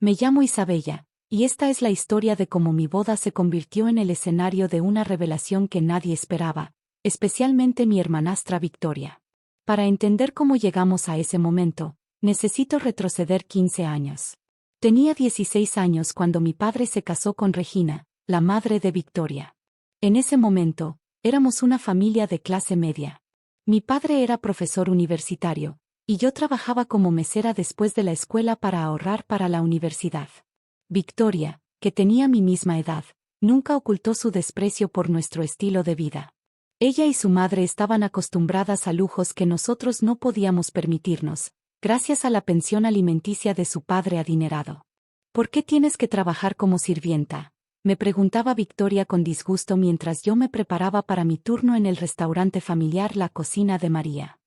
Me llamo Isabella, y esta es la historia de cómo mi boda se convirtió en el escenario de una revelación que nadie esperaba, especialmente mi hermanastra Victoria. Para entender cómo llegamos a ese momento, necesito retroceder 15 años. Tenía 16 años cuando mi padre se casó con Regina, la madre de Victoria. En ese momento, éramos una familia de clase media. Mi padre era profesor universitario, y yo trabajaba como mesera después de la escuela para ahorrar para la universidad. Victoria, que tenía mi misma edad, nunca ocultó su desprecio por nuestro estilo de vida. Ella y su madre estaban acostumbradas a lujos que nosotros no podíamos permitirnos, gracias a la pensión alimenticia de su padre adinerado. ¿Por qué tienes que trabajar como sirvienta?, me preguntaba Victoria con disgusto mientras yo me preparaba para mi turno en el restaurante familiar La Cocina de María.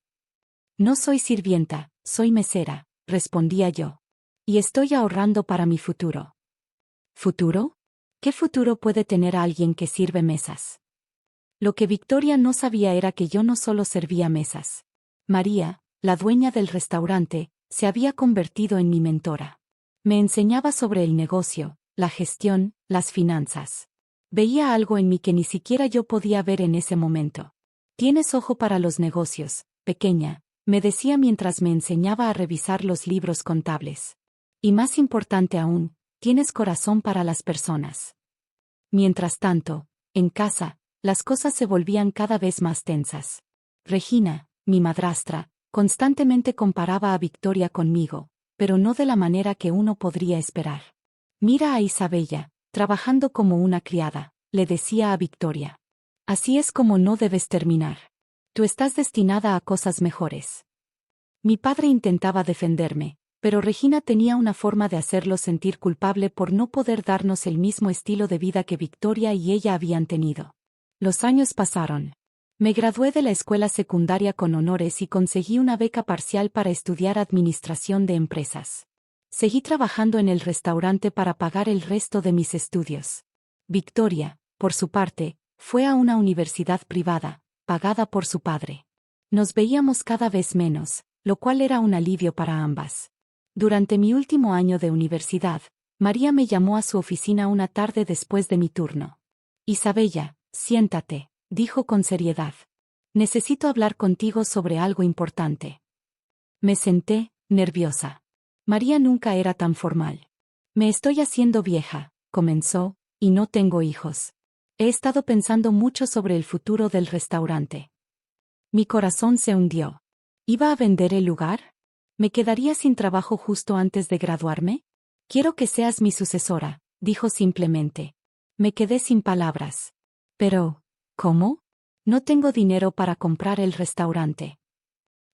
No soy sirvienta, soy mesera, respondía yo. Y estoy ahorrando para mi futuro. ¿Futuro? ¿Qué futuro puede tener alguien que sirve mesas? Lo que Victoria no sabía era que yo no solo servía mesas. María, la dueña del restaurante, se había convertido en mi mentora. Me enseñaba sobre el negocio, la gestión, las finanzas. Veía algo en mí que ni siquiera yo podía ver en ese momento. Tienes ojo para los negocios, pequeña, me decía mientras me enseñaba a revisar los libros contables. Y más importante aún, tienes corazón para las personas. Mientras tanto, en casa, las cosas se volvían cada vez más tensas. Regina, mi madrastra, constantemente comparaba a Victoria conmigo, pero no de la manera que uno podría esperar. Mira a Isabella, trabajando como una criada, le decía a Victoria. Así es como no debes terminar. Tú estás destinada a cosas mejores. Mi padre intentaba defenderme, pero Regina tenía una forma de hacerlo sentir culpable por no poder darnos el mismo estilo de vida que Victoria y ella habían tenido. Los años pasaron. Me gradué de la escuela secundaria con honores y conseguí una beca parcial para estudiar administración de empresas. Seguí trabajando en el restaurante para pagar el resto de mis estudios. Victoria, por su parte, fue a una universidad privada, pagada por su padre. Nos veíamos cada vez menos, lo cual era un alivio para ambas. Durante mi último año de universidad, María me llamó a su oficina una tarde después de mi turno. Isabella, siéntate, dijo con seriedad. Necesito hablar contigo sobre algo importante. Me senté, nerviosa. María nunca era tan formal. Me estoy haciendo vieja, comenzó, y no tengo hijos. He estado pensando mucho sobre el futuro del restaurante. Mi corazón se hundió. ¿Iba a vender el lugar? ¿Me quedaría sin trabajo justo antes de graduarme? Quiero que seas mi sucesora, dijo simplemente. Me quedé sin palabras. Pero, ¿cómo? No tengo dinero para comprar el restaurante.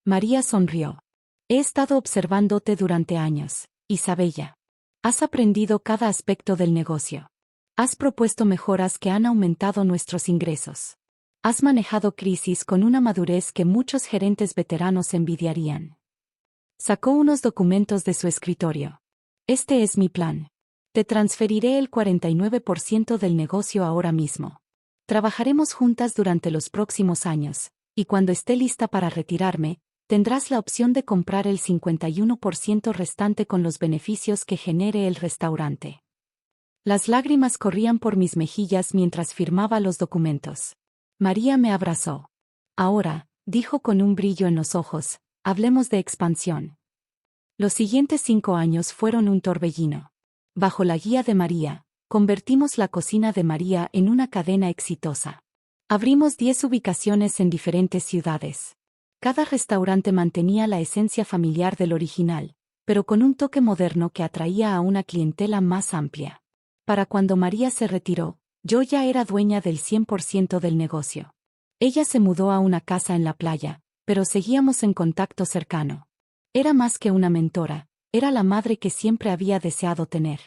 María sonrió. He estado observándote durante años, Isabella. Has aprendido cada aspecto del negocio. Has propuesto mejoras que han aumentado nuestros ingresos. Has manejado crisis con una madurez que muchos gerentes veteranos envidiarían. Sacó unos documentos de su escritorio. Este es mi plan. Te transferiré el 49% del negocio ahora mismo. Trabajaremos juntas durante los próximos años, y cuando esté lista para retirarme, tendrás la opción de comprar el 51% restante con los beneficios que genere el restaurante. Las lágrimas corrían por mis mejillas mientras firmaba los documentos. María me abrazó. Ahora, dijo con un brillo en los ojos, hablemos de expansión. Los siguientes 5 años fueron un torbellino. Bajo la guía de María, convertimos la Cocina de María en una cadena exitosa. Abrimos 10 ubicaciones en diferentes ciudades. Cada restaurante mantenía la esencia familiar del original, pero con un toque moderno que atraía a una clientela más amplia. Para cuando María se retiró, yo ya era dueña del 100% del negocio. Ella se mudó a una casa en la playa, pero seguíamos en contacto cercano. Era más que una mentora, era la madre que siempre había deseado tener.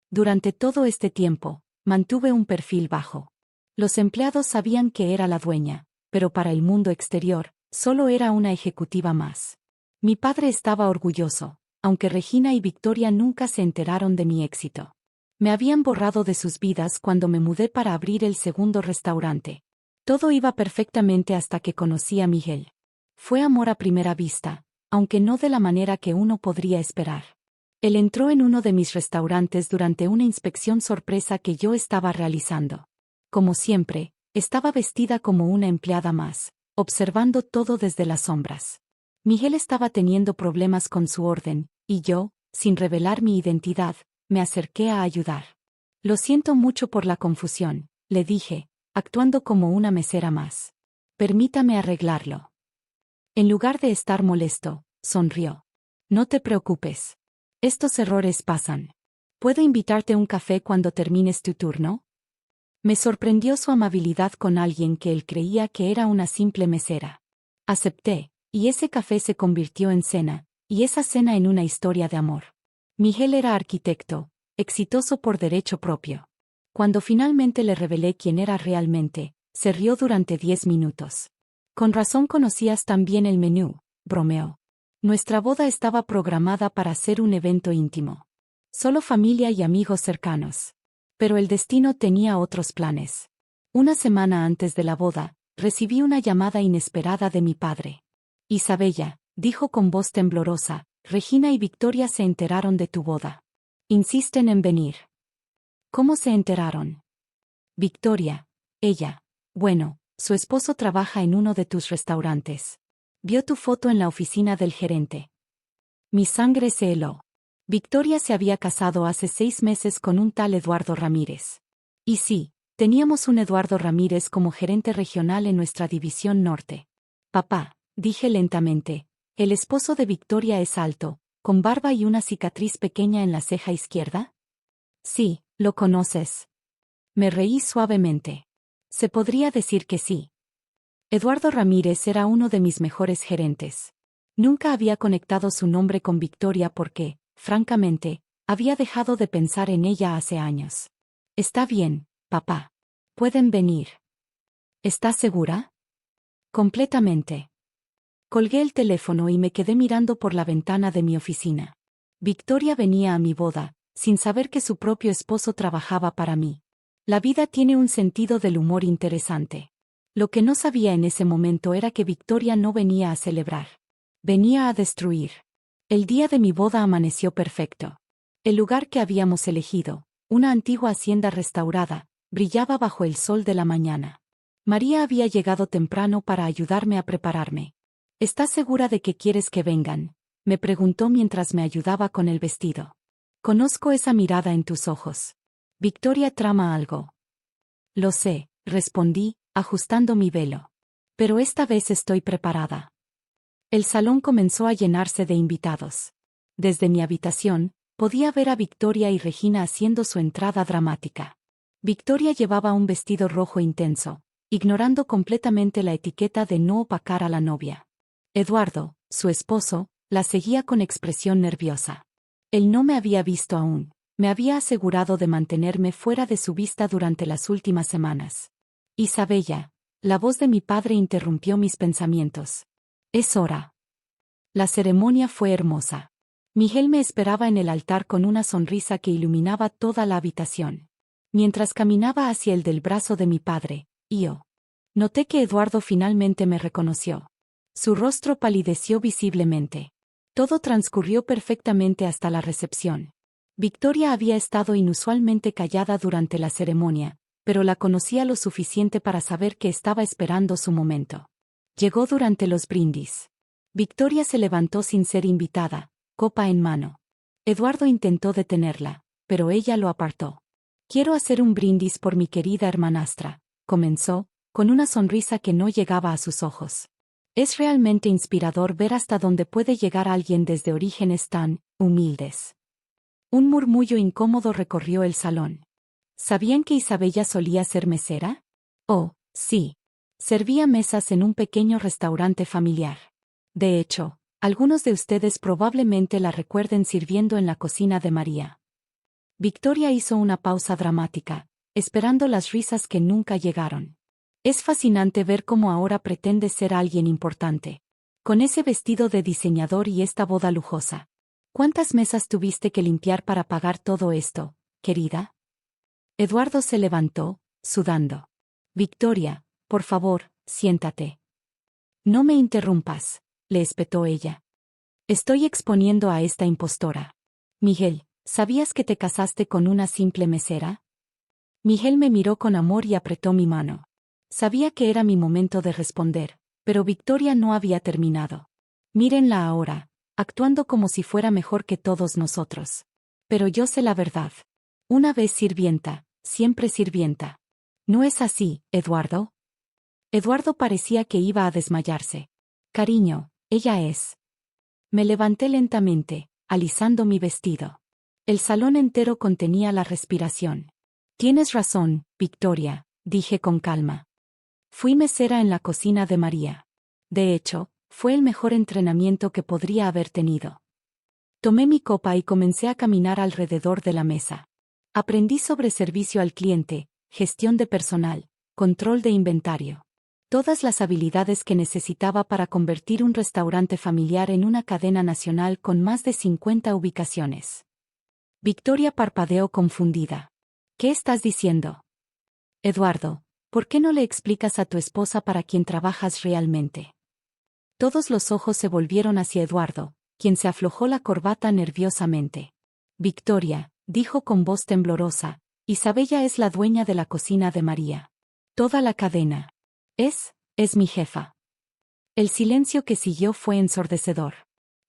Durante todo este tiempo, mantuve un perfil bajo. Los empleados sabían que era la dueña, pero para el mundo exterior, solo era una ejecutiva más. Mi padre estaba orgulloso, aunque Regina y Victoria nunca se enteraron de mi éxito. Me habían borrado de sus vidas cuando me mudé para abrir el segundo restaurante. Todo iba perfectamente hasta que conocí a Miguel. Fue amor a primera vista, aunque no de la manera que uno podría esperar. Él entró en uno de mis restaurantes durante una inspección sorpresa que yo estaba realizando. Como siempre, estaba vestida como una empleada más, observando todo desde las sombras. Miguel estaba teniendo problemas con su orden, y yo, sin revelar mi identidad, me acerqué a ayudar. Lo siento mucho por la confusión, le dije, actuando como una mesera más. Permítame arreglarlo. En lugar de estar molesto, sonrió. No te preocupes. Estos errores pasan. ¿Puedo invitarte a un café cuando termines tu turno? Me sorprendió su amabilidad con alguien que él creía que era una simple mesera. Acepté, y ese café se convirtió en cena, y esa cena en una historia de amor. Miguel era arquitecto, exitoso por derecho propio. Cuando finalmente le revelé quién era realmente, se rió durante 10 minutos. Con razón conocías tan bien el menú, bromeó. Nuestra boda estaba programada para ser un evento íntimo. Solo familia y amigos cercanos. Pero el destino tenía otros planes. Una semana antes de la boda, recibí una llamada inesperada de mi padre. Isabella, dijo con voz temblorosa, Regina y Victoria se enteraron de tu boda. Insisten en venir. ¿Cómo se enteraron? Victoria, ella. Bueno, su esposo trabaja en uno de tus restaurantes. Vio tu foto en la oficina del gerente. Mi sangre se heló. Victoria se había casado hace 6 meses con un tal Eduardo Ramírez. Y sí, teníamos un Eduardo Ramírez como gerente regional en nuestra división norte. Papá, dije lentamente, ¿el esposo de Victoria es alto, con barba y una cicatriz pequeña en la ceja izquierda? Sí, ¿lo conoces? Me reí suavemente. Se podría decir que sí. Eduardo Ramírez era uno de mis mejores gerentes. Nunca había conectado su nombre con Victoria porque, francamente, había dejado de pensar en ella hace años. Está bien, papá. Pueden venir. ¿Estás segura? Completamente. Colgué el teléfono y me quedé mirando por la ventana de mi oficina. Victoria venía a mi boda, sin saber que su propio esposo trabajaba para mí. La vida tiene un sentido del humor interesante. Lo que no sabía en ese momento era que Victoria no venía a celebrar. Venía a destruir. El día de mi boda amaneció perfecto. El lugar que habíamos elegido, una antigua hacienda restaurada, brillaba bajo el sol de la mañana. María había llegado temprano para ayudarme a prepararme. ¿Estás segura de que quieres que vengan?, me preguntó mientras me ayudaba con el vestido. Conozco esa mirada en tus ojos. Victoria trama algo. Lo sé, respondí, ajustando mi velo. Pero esta vez estoy preparada. El salón comenzó a llenarse de invitados. Desde mi habitación, podía ver a Victoria y Regina haciendo su entrada dramática. Victoria llevaba un vestido rojo intenso, ignorando completamente la etiqueta de no opacar a la novia. Eduardo, su esposo, la seguía con expresión nerviosa. Él no me había visto aún, me había asegurado de mantenerme fuera de su vista durante las últimas semanas. Isabella, la voz de mi padre interrumpió mis pensamientos. Es hora. La ceremonia fue hermosa. Miguel me esperaba en el altar con una sonrisa que iluminaba toda la habitación. Mientras caminaba hacia el del brazo de mi padre, yo noté que Eduardo finalmente me reconoció. Su rostro palideció visiblemente. Todo transcurrió perfectamente hasta la recepción. Victoria había estado inusualmente callada durante la ceremonia, pero la conocía lo suficiente para saber que estaba esperando su momento. Llegó durante los brindis. Victoria se levantó sin ser invitada, copa en mano. Eduardo intentó detenerla, pero ella lo apartó. Quiero hacer un brindis por mi querida hermanastra, comenzó, con una sonrisa que no llegaba a sus ojos. Es realmente inspirador ver hasta dónde puede llegar alguien desde orígenes tan humildes. Un murmullo incómodo recorrió el salón. ¿Sabían que Isabella solía ser mesera? Oh, sí. Servía mesas en un pequeño restaurante familiar. De hecho, algunos de ustedes probablemente la recuerden sirviendo en la cocina de María. Victoria hizo una pausa dramática, esperando las risas que nunca llegaron. Es fascinante ver cómo ahora pretende ser alguien importante. Con ese vestido de diseñador y esta boda lujosa. ¿Cuántas mesas tuviste que limpiar para pagar todo esto, querida? Eduardo se levantó, sudando. Victoria, por favor, siéntate. No me interrumpas, le espetó ella. Estoy exponiendo a esta impostora. Miguel, ¿sabías que te casaste con una simple mesera? Miguel me miró con amor y apretó mi mano. Sabía que era mi momento de responder, pero Victoria no había terminado. Mírenla ahora, actuando como si fuera mejor que todos nosotros. Pero yo sé la verdad. Una vez sirvienta, siempre sirvienta. ¿No es así, Eduardo? Eduardo parecía que iba a desmayarse. Cariño, ella es. Me levanté lentamente, alisando mi vestido. El salón entero contenía la respiración. Tienes razón, Victoria, dije con calma. Fui mesera en la cocina de María. De hecho, fue el mejor entrenamiento que podría haber tenido. Tomé mi copa y comencé a caminar alrededor de la mesa. Aprendí sobre servicio al cliente, gestión de personal, control de inventario. Todas las habilidades que necesitaba para convertir un restaurante familiar en una cadena nacional con más de 50 ubicaciones. Victoria parpadeó confundida. ¿Qué estás diciendo? Eduardo, ¿por qué no le explicas a tu esposa para quién trabajas realmente? Todos los ojos se volvieron hacia Eduardo, quien se aflojó la corbata nerviosamente. Victoria, dijo con voz temblorosa, Isabella es la dueña de la cocina de María. Toda la cadena. Es mi jefa. El silencio que siguió fue ensordecedor.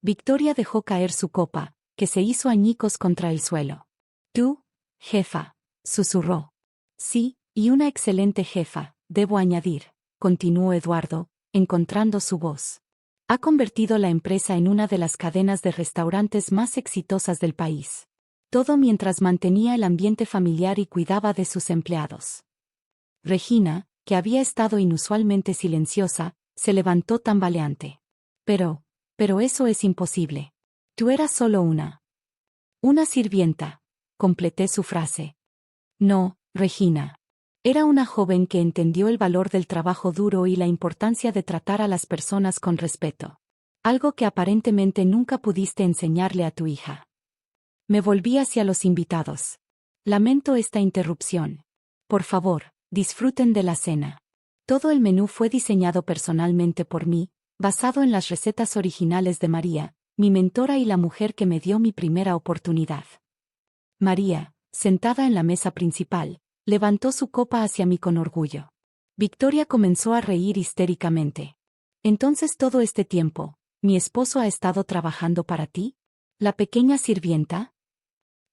Victoria dejó caer su copa, que se hizo añicos contra el suelo. Tú, jefa, susurró. Sí, y una excelente jefa, debo añadir, continuó Eduardo, encontrando su voz. Ha convertido la empresa en una de las cadenas de restaurantes más exitosas del país. Todo mientras mantenía el ambiente familiar y cuidaba de sus empleados. Regina, que había estado inusualmente silenciosa, se levantó tambaleante. Pero eso es imposible. Tú eras solo una sirvienta, completé su frase. No, Regina. Era una joven que entendió el valor del trabajo duro y la importancia de tratar a las personas con respeto. Algo que aparentemente nunca pudiste enseñarle a tu hija. Me volví hacia los invitados. Lamento esta interrupción. Por favor, disfruten de la cena. Todo el menú fue diseñado personalmente por mí, basado en las recetas originales de María, mi mentora y la mujer que me dio mi primera oportunidad. María, sentada en la mesa principal, levantó su copa hacia mí con orgullo. Victoria comenzó a reír histéricamente. Entonces todo este tiempo, ¿mi esposo ha estado trabajando para ti? ¿La pequeña sirvienta?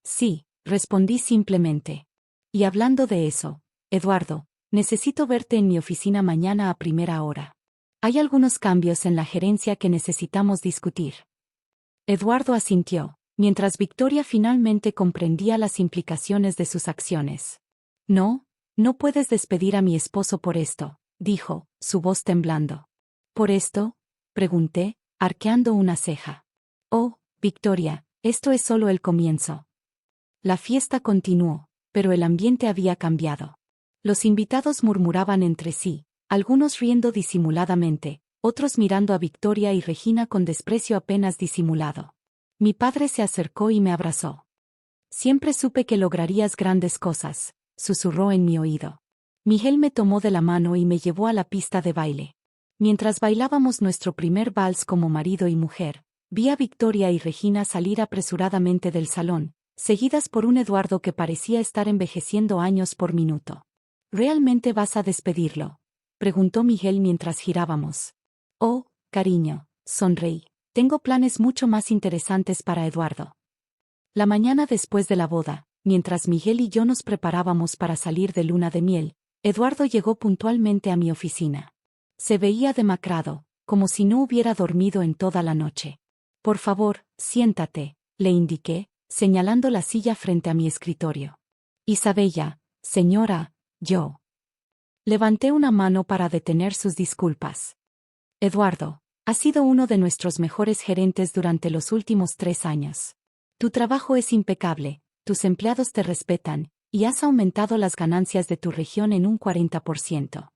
Sí, respondí simplemente. Y hablando de eso, Eduardo, necesito verte en mi oficina mañana a primera hora. Hay algunos cambios en la gerencia que necesitamos discutir. Eduardo asintió, mientras Victoria finalmente comprendía las implicaciones de sus acciones. No puedes despedir a mi esposo por esto, dijo, su voz temblando. ¿Por esto? Pregunté, arqueando una ceja. Oh, Victoria, esto es solo el comienzo. La fiesta continuó, pero el ambiente había cambiado. Los invitados murmuraban entre sí, algunos riendo disimuladamente, otros mirando a Victoria y Regina con desprecio apenas disimulado. Mi padre se acercó y me abrazó. Siempre supe que lograrías grandes cosas, susurró en mi oído. Miguel me tomó de la mano y me llevó a la pista de baile. Mientras bailábamos nuestro primer vals como marido y mujer, vi a Victoria y Regina salir apresuradamente del salón, seguidas por un Eduardo que parecía estar envejeciendo años por minuto. ¿Realmente vas a despedirlo?, preguntó Miguel mientras girábamos. Oh, cariño, sonreí. Tengo planes mucho más interesantes para Eduardo. La mañana después de la boda, mientras Miguel y yo nos preparábamos para salir de luna de miel, Eduardo llegó puntualmente a mi oficina. Se veía demacrado, como si no hubiera dormido en toda la noche. Por favor, siéntate, le indiqué, señalando la silla frente a mi escritorio. Isabella, señora, yo. Levanté una mano para detener sus disculpas. Eduardo, has sido uno de nuestros mejores gerentes durante los últimos 3 años. Tu trabajo es impecable, tus empleados te respetan, y has aumentado las ganancias de tu región en un 40%.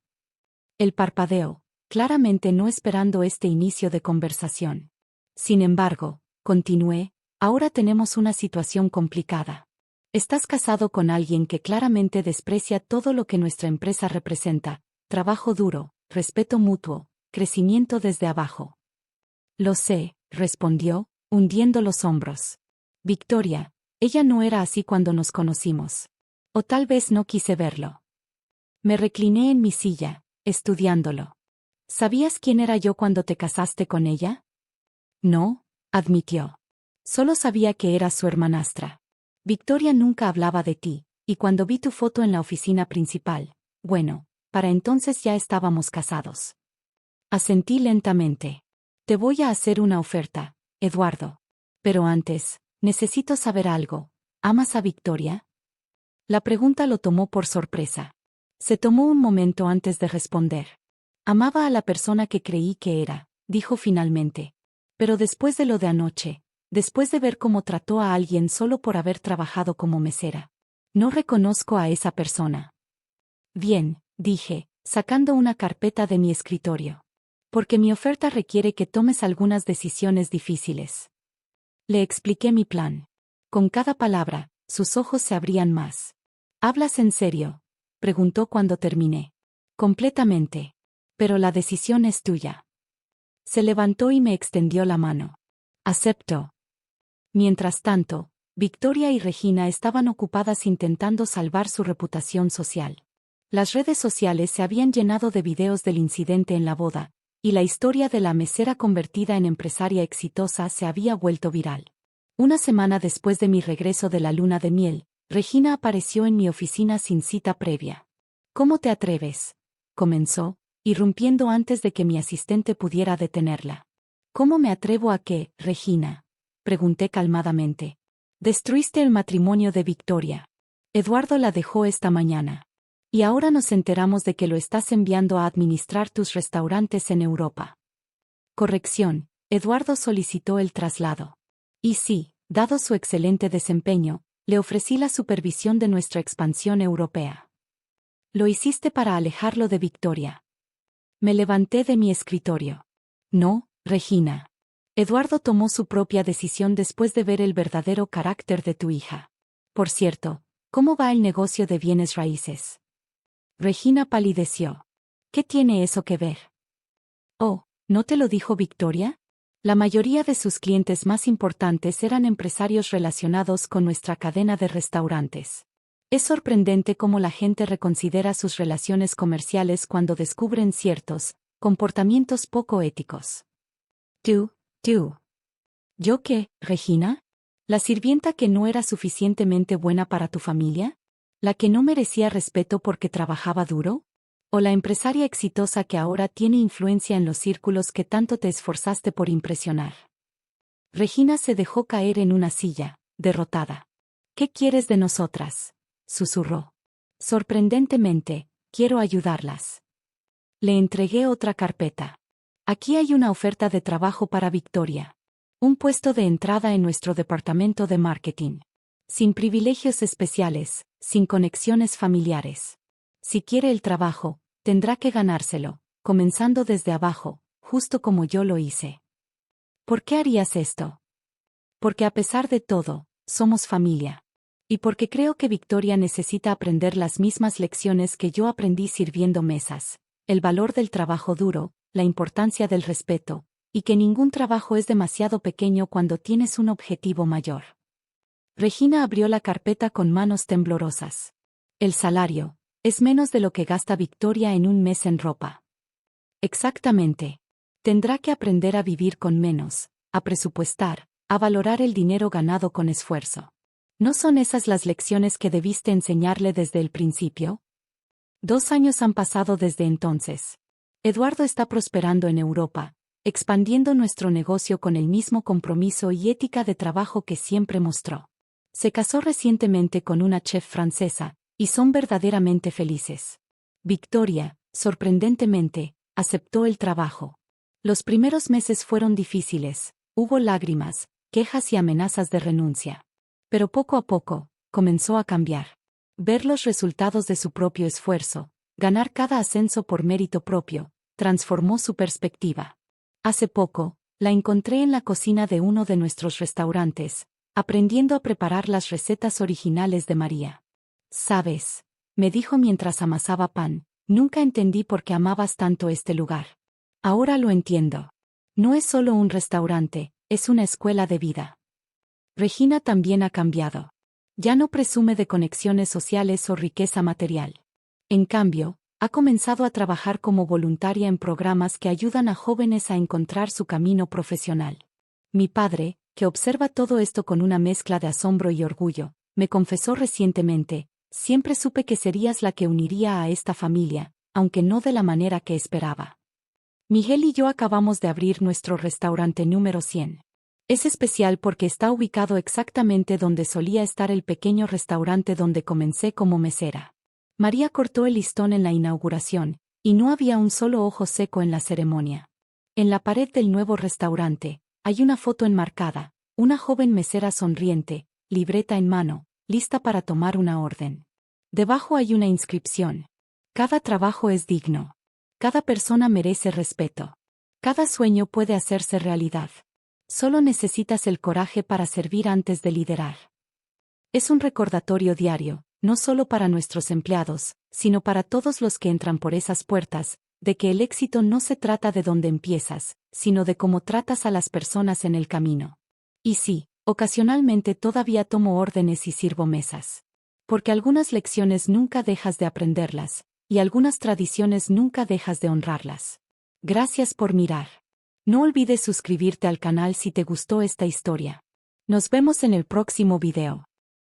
El parpadeo, claramente no esperando este inicio de conversación. Sin embargo, continué, ahora tenemos una situación complicada. Estás casado con alguien que claramente desprecia todo lo que nuestra empresa representa: trabajo duro, respeto mutuo, crecimiento desde abajo. Lo sé, respondió, hundiendo los hombros. Victoria, ella no era así cuando nos conocimos. O tal vez no quise verlo. Me recliné en mi silla, estudiándolo. ¿Sabías quién era yo cuando te casaste con ella? No, admitió. Solo sabía que eras su hermanastra. Victoria nunca hablaba de ti, y cuando vi tu foto en la oficina principal, bueno, para entonces ya estábamos casados. Asentí lentamente. Te voy a hacer una oferta, Eduardo. Pero antes, necesito saber algo. ¿Amas a Victoria? La pregunta lo tomó por sorpresa. Se tomó un momento antes de responder. Amaba a la persona que creí que era, dijo finalmente. Pero después de lo de anoche, después de ver cómo trató a alguien solo por haber trabajado como mesera, no reconozco a esa persona. Bien, dije, sacando una carpeta de mi escritorio. Porque mi oferta requiere que tomes algunas decisiones difíciles. Le expliqué mi plan. Con cada palabra, sus ojos se abrían más. ¿Hablas en serio?, preguntó cuando terminé. Completamente. Pero la decisión es tuya. Se levantó y me extendió la mano. Acepto. Mientras tanto, Victoria y Regina estaban ocupadas intentando salvar su reputación social. Las redes sociales se habían llenado de videos del incidente en la boda, y la historia de la mesera convertida en empresaria exitosa se había vuelto viral. Una semana después de mi regreso de la luna de miel, Regina apareció en mi oficina sin cita previa. ¿Cómo te atreves?, comenzó, irrumpiendo antes de que mi asistente pudiera detenerla. ¿Cómo me atrevo a qué, Regina?, pregunté calmadamente. Destruiste el matrimonio de Victoria. Eduardo la dejó esta mañana. Y ahora nos enteramos de que lo estás enviando a administrar tus restaurantes en Europa. Corrección, Eduardo solicitó el traslado. Y sí, dado su excelente desempeño, le ofrecí la supervisión de nuestra expansión europea. Lo hiciste para alejarlo de Victoria. Me levanté de mi escritorio. No, Regina. Eduardo tomó su propia decisión después de ver el verdadero carácter de tu hija. Por cierto, ¿cómo va el negocio de bienes raíces? Regina palideció. ¿Qué tiene eso que ver? Oh, ¿no te lo dijo Victoria? La mayoría de sus clientes más importantes eran empresarios relacionados con nuestra cadena de restaurantes. Es sorprendente cómo la gente reconsidera sus relaciones comerciales cuando descubren ciertos comportamientos poco éticos. ¿Tú? ¿Yo qué, Regina? ¿La sirvienta que no era suficientemente buena para tu familia? ¿La que no merecía respeto porque trabajaba duro? ¿O la empresaria exitosa que ahora tiene influencia en los círculos que tanto te esforzaste por impresionar? Regina se dejó caer en una silla, derrotada. ¿Qué quieres de nosotras?, susurró. Sorprendentemente, quiero ayudarlas. Le entregué otra carpeta. Aquí hay una oferta de trabajo para Victoria. Un puesto de entrada en nuestro departamento de marketing. Sin privilegios especiales, sin conexiones familiares. Si quiere el trabajo, tendrá que ganárselo, comenzando desde abajo, justo como yo lo hice. ¿Por qué harías esto? Porque a pesar de todo, somos familia. Y porque creo que Victoria necesita aprender las mismas lecciones que yo aprendí sirviendo mesas. El valor del trabajo duro, la importancia del respeto, y que ningún trabajo es demasiado pequeño cuando tienes un objetivo mayor. Regina abrió la carpeta con manos temblorosas. El salario es menos de lo que gasta Victoria en un mes en ropa. Exactamente. Tendrá que aprender a vivir con menos, a presupuestar, a valorar el dinero ganado con esfuerzo. ¿No son esas las lecciones que debiste enseñarle desde el principio? 2 años han pasado desde entonces. Eduardo está prosperando en Europa, expandiendo nuestro negocio con el mismo compromiso y ética de trabajo que siempre mostró. Se casó recientemente con una chef francesa, y son verdaderamente felices. Victoria, sorprendentemente, aceptó el trabajo. Los primeros meses fueron difíciles, hubo lágrimas, quejas y amenazas de renuncia. Pero poco a poco, comenzó a cambiar. Ver los resultados de su propio esfuerzo, ganar cada ascenso por mérito propio, transformó su perspectiva. Hace poco, la encontré en la cocina de uno de nuestros restaurantes, aprendiendo a preparar las recetas originales de María. ¿Sabes?, me dijo mientras amasaba pan, nunca entendí por qué amabas tanto este lugar. Ahora lo entiendo. No es solo un restaurante, es una escuela de vida. Regina también ha cambiado. Ya no presume de conexiones sociales o riqueza material. En cambio, ha comenzado a trabajar como voluntaria en programas que ayudan a jóvenes a encontrar su camino profesional. Mi padre, que observa todo esto con una mezcla de asombro y orgullo, me confesó recientemente: siempre supe que serías la que uniría a esta familia, aunque no de la manera que esperaba. Miguel y yo acabamos de abrir nuestro restaurante número 100. Es especial porque está ubicado exactamente donde solía estar el pequeño restaurante donde comencé como mesera. María cortó el listón en la inauguración, y no había un solo ojo seco en la ceremonia. En la pared del nuevo restaurante, hay una foto enmarcada, una joven mesera sonriente, libreta en mano, lista para tomar una orden. Debajo hay una inscripción: cada trabajo es digno. Cada persona merece respeto. Cada sueño puede hacerse realidad. Solo necesitas el coraje para servir antes de liderar. Es un recordatorio diario, no solo para nuestros empleados, sino para todos los que entran por esas puertas, de que el éxito no se trata de dónde empiezas, sino de cómo tratas a las personas en el camino. Y sí, ocasionalmente todavía tomo órdenes y sirvo mesas. Porque algunas lecciones nunca dejas de aprenderlas, y algunas tradiciones nunca dejas de honrarlas. Gracias por mirar. No olvides suscribirte al canal si te gustó esta historia. Nos vemos en el próximo video.